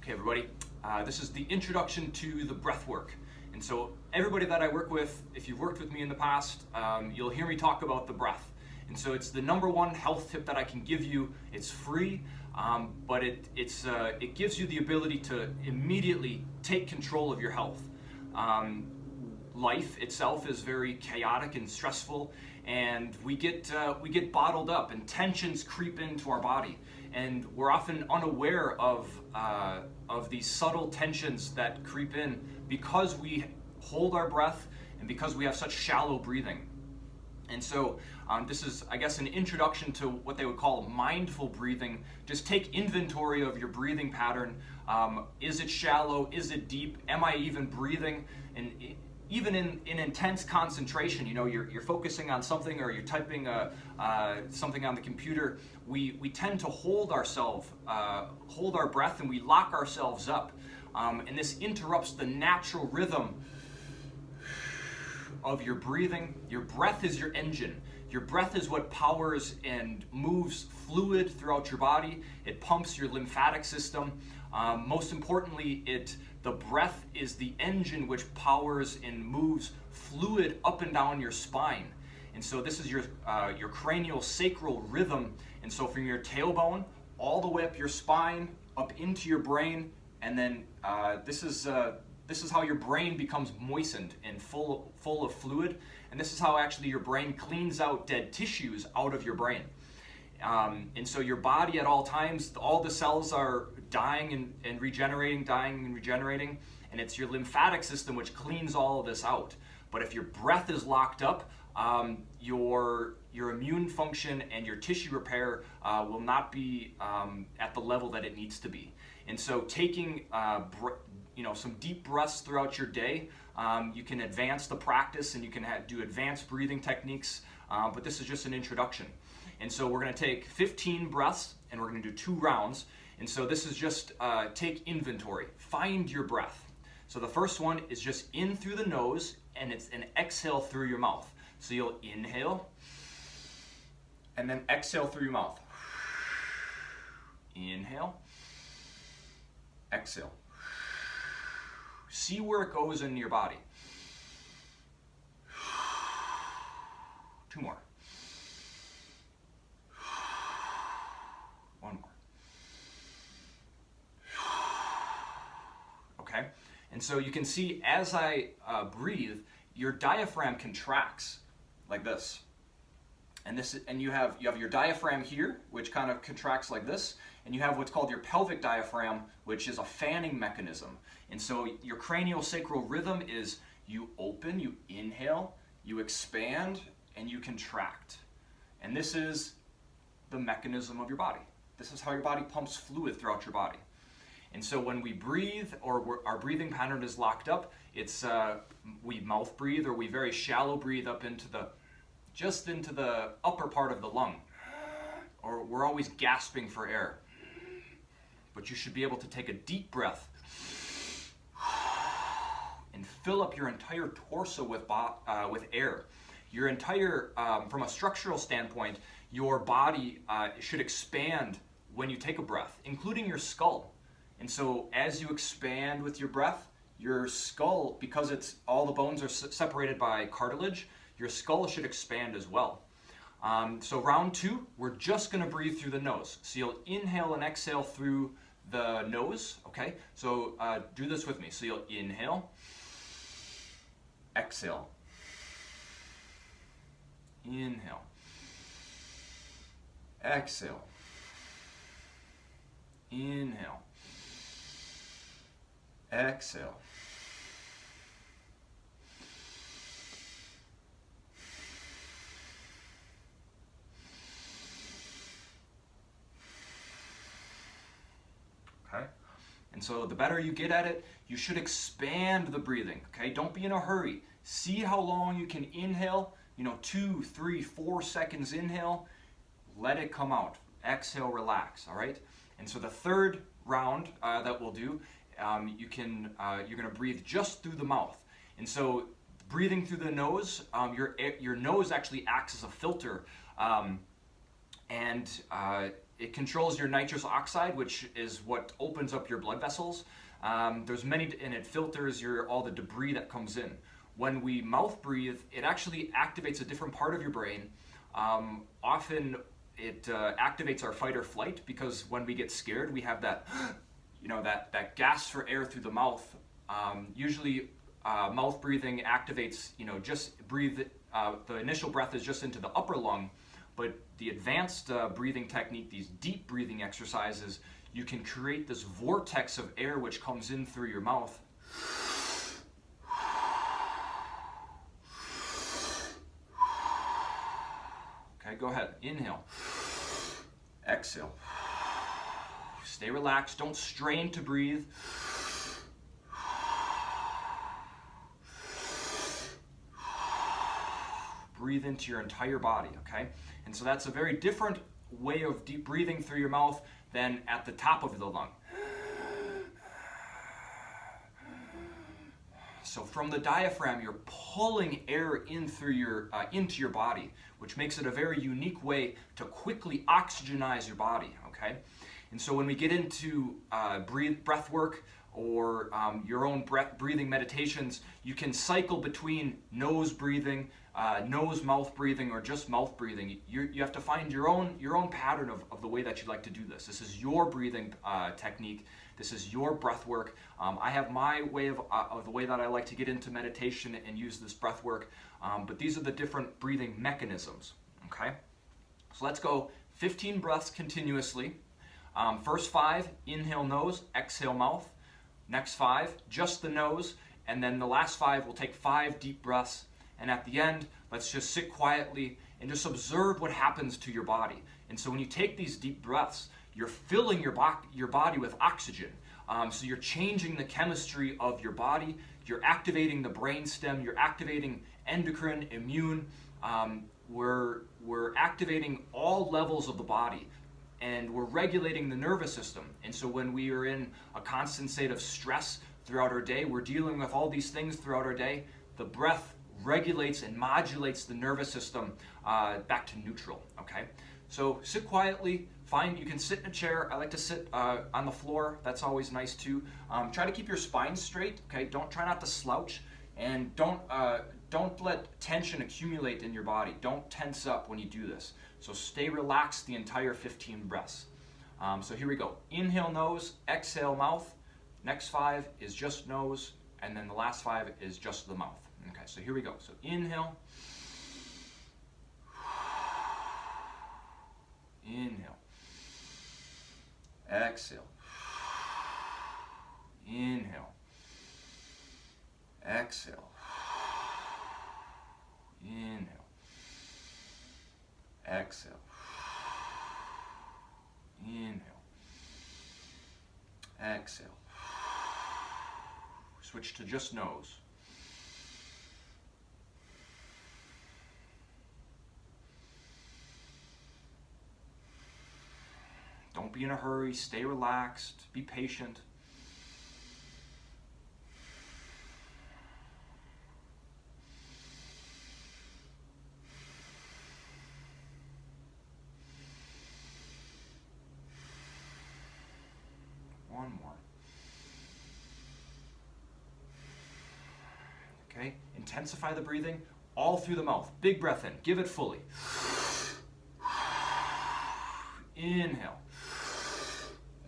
Hey everybody, this is the introduction to the breathwork. And so everybody that I work with, if you've worked with me in the past, you'll hear me talk about the breath. And so it's the number one health tip that I can give you. It's free, but it gives you the ability to immediately take control of your health. Life itself is very chaotic and stressful, and we get bottled up, and tensions creep into our body, and we're often unaware of these subtle tensions that creep in because we hold our breath and because we have such shallow breathing. And so this is, I guess, an introduction to what they would call mindful breathing. Just take inventory of your breathing pattern. Is it shallow? Is it deep? Am I even breathing? And even in intense concentration, you know, you're focusing on something, or you're typing something on the computer, we tend to hold our breath, and we lock ourselves up. And this interrupts the natural rhythm of your breathing. Your breath is your engine. Your breath is what powers and moves fluid throughout your body. It pumps your lymphatic system. Most importantly, the breath is the engine which powers and moves fluid up and down your spine. And so this is your cranial sacral rhythm. And so from your tailbone all the way up your spine, up into your brain, and then this is how your brain becomes moistened and full of fluid. And this is how actually your brain cleans out dead tissues out of your brain. And so your body at all times, all the cells are dying and regenerating, and it's your lymphatic system which cleans all of this out. But if your breath is locked up, your immune function and your tissue repair will not be at the level that it needs to be. And so taking some deep breaths throughout your day, you can advance the practice, and you can do advanced breathing techniques, but this is just an introduction. And so we're going to take 15 breaths, and we're going to do 2 rounds. And so this is just take inventory. Find your breath. So the first one is just in through the nose, and it's an exhale through your mouth. So you'll inhale, and then exhale through your mouth. Inhale, exhale. See where it goes in your body. 2 more. 1 more. Okay, and so you can see as I breathe, your diaphragm contracts like this, and you have your diaphragm here, which kind of contracts like this, and you have what's called your pelvic diaphragm, which is a fanning mechanism. And so your cranial sacral rhythm is you open, you inhale, you expand, and you contract. And this is the mechanism of your body. This is how your body pumps fluid throughout your body. And so when we breathe, or our breathing pattern is locked up, it's we mouth breathe, or we very shallow breathe up into the upper part of the lung, or we're always gasping for air. But you should be able to take a deep breath and fill up your entire torso with air. Your entire, from a structural standpoint, your body should expand when you take a breath, including your skull. And so as you expand with your breath, your skull, because all the bones are separated by cartilage, your skull should expand as well. So round 2, we're just going to breathe through the nose. So you'll inhale and exhale through the nose. Okay, so do this with me. So you'll inhale, exhale, inhale, exhale, inhale, exhale. Okay? And so the better you get at it, you should expand the breathing. Okay? Don't be in a hurry. See how long you can inhale. 2, 3, 4 seconds inhale. Let it come out. Exhale, relax. All right? And so the third round that we'll do, you're going to breathe just through the mouth. And so breathing through the nose, your nose actually acts as a filter, and it controls your nitrous oxide, which is what opens up your blood vessels. There's many, and it filters all the debris that comes in. When we mouth breathe, it actually activates a different part of your brain. Often it activates our fight or flight, because when we get scared, we have that, that gas for air through the mouth. Usually mouth breathing activates, just breathe, the initial breath is just into the upper lung, but the advanced breathing technique, these deep breathing exercises, you can create this vortex of air which comes in through your mouth. Okay, go ahead. Inhale. Exhale. Stay relaxed. Don't strain to breathe. Breathe into your entire body, okay? And so that's a very different way of deep breathing through your mouth than at the top of the lung. So from the diaphragm, you're pulling air in through into your body, which makes it a very unique way to quickly oxygenize your body, okay? And so when we get into breath work or your own breathing meditations, you can cycle between nose breathing, nose-mouth breathing, or just mouth breathing. You have to find your own pattern of the way that you like to do this. This is your breathing technique. This is your breath work. I have my way of the way that I like to get into meditation and use this breath work. But these are the different breathing mechanisms. Okay, so let's go 15 breaths continuously. First 5, inhale nose, exhale mouth. Next 5, just the nose, and then the last 5, we'll take 5 deep breaths. And at the end, let's just sit quietly and just observe what happens to your body. And so when you take these deep breaths, you're filling your body with oxygen. So you're changing the chemistry of your body. You're activating the brainstem. You're activating endocrine, immune. We're activating all levels of the body. And we're regulating the nervous system. And so when we are in a constant state of stress throughout our day, we're dealing with all these things throughout our day, the breath regulates and modulates the nervous system back to neutral, okay? So sit quietly, you can sit in a chair. I like to sit on the floor. That's always nice too. Try to keep your spine straight, okay? Try not to slouch, and don't let tension accumulate in your body. Don't tense up when you do this. So stay relaxed the entire 15 breaths. So here we go. Inhale nose, exhale mouth. Next 5 is just nose, and then the last 5 is just the mouth. Okay, so here we go. So inhale. Inhale. Exhale. Inhale. Exhale. Inhale. Exhale. Inhale. Exhale. Switch to just nose. Don't be in a hurry. Stay relaxed. Be patient. One more. Okay, intensify the breathing all through the mouth. Big breath in. Give it fully. Inhale.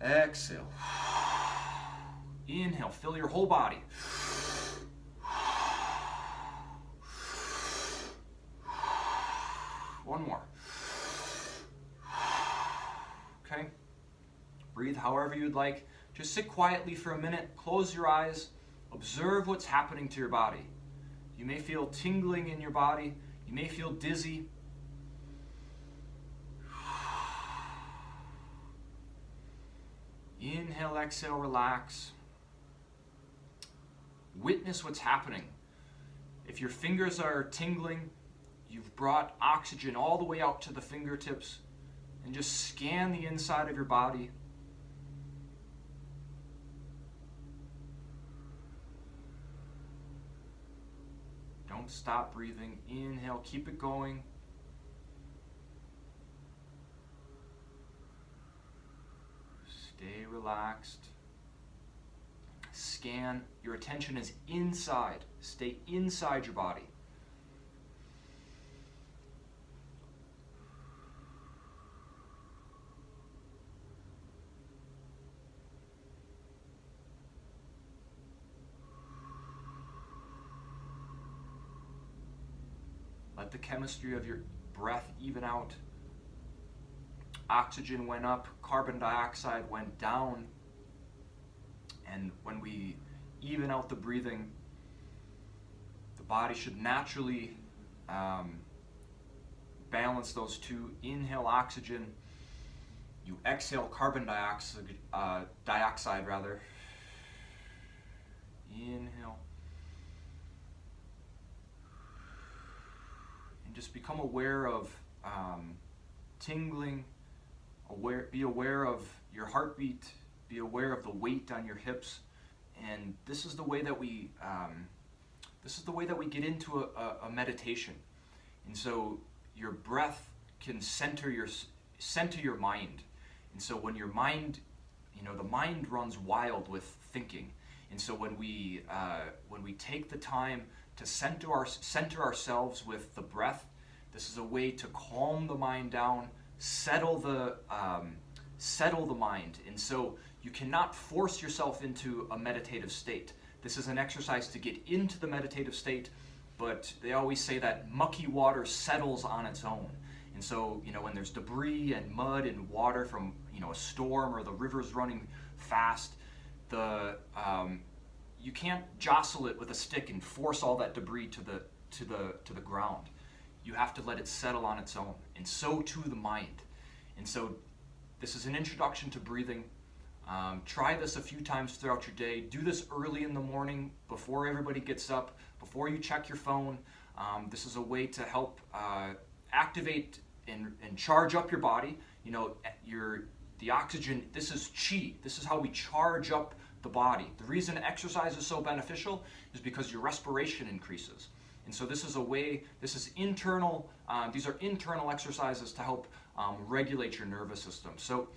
Exhale. Inhale. Fill your whole body. One more. Okay. Breathe however you'd like. Just sit quietly for a minute. Close your eyes. Observe what's happening to your body. You may feel tingling in your body. You may feel dizzy. Inhale, exhale, relax. Witness what's happening. If your fingers are tingling, you've brought oxygen all the way out to the fingertips, and just scan the inside of your body. Don't stop breathing. Inhale, keep it going. Stay relaxed. Scan. Your attention is inside. Stay inside your body. Let the chemistry of your breath even out. Oxygen went up, carbon dioxide went down. And when we even out the breathing, the body should naturally balance those two. Inhale oxygen, you exhale carbon dioxide rather. Inhale. And just become aware of tingling, be aware of your heartbeat, be aware of the weight on your hips. And this is the way that we get into a meditation. And so your breath can center your mind. And so when your mind, the mind runs wild with thinking. And so when we take the time to center ourselves with the breath, this is a way to calm the mind down, settle the mind. And so you cannot force yourself into a meditative state. This is an exercise to get into the meditative state, but they always say that mucky water settles on its own. And so, when there's debris and mud and water from, a storm or the river's running fast, you can't jostle it with a stick and force all that debris to the ground. You have to let it settle on its own, and so too the mind. And so this is an introduction to breathing. Try this a few times throughout your day. Do this early in the morning before everybody gets up, before you check your phone. This is a way to help activate and charge up your body. The oxygen, this is chi. This is how we charge up the body. The reason exercise is so beneficial is because your respiration increases. And so this is internal, these are internal exercises to help regulate your nervous system. So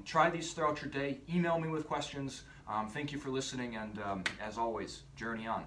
try these throughout your day. Email me with questions. Thank you for listening, and as always, journey on.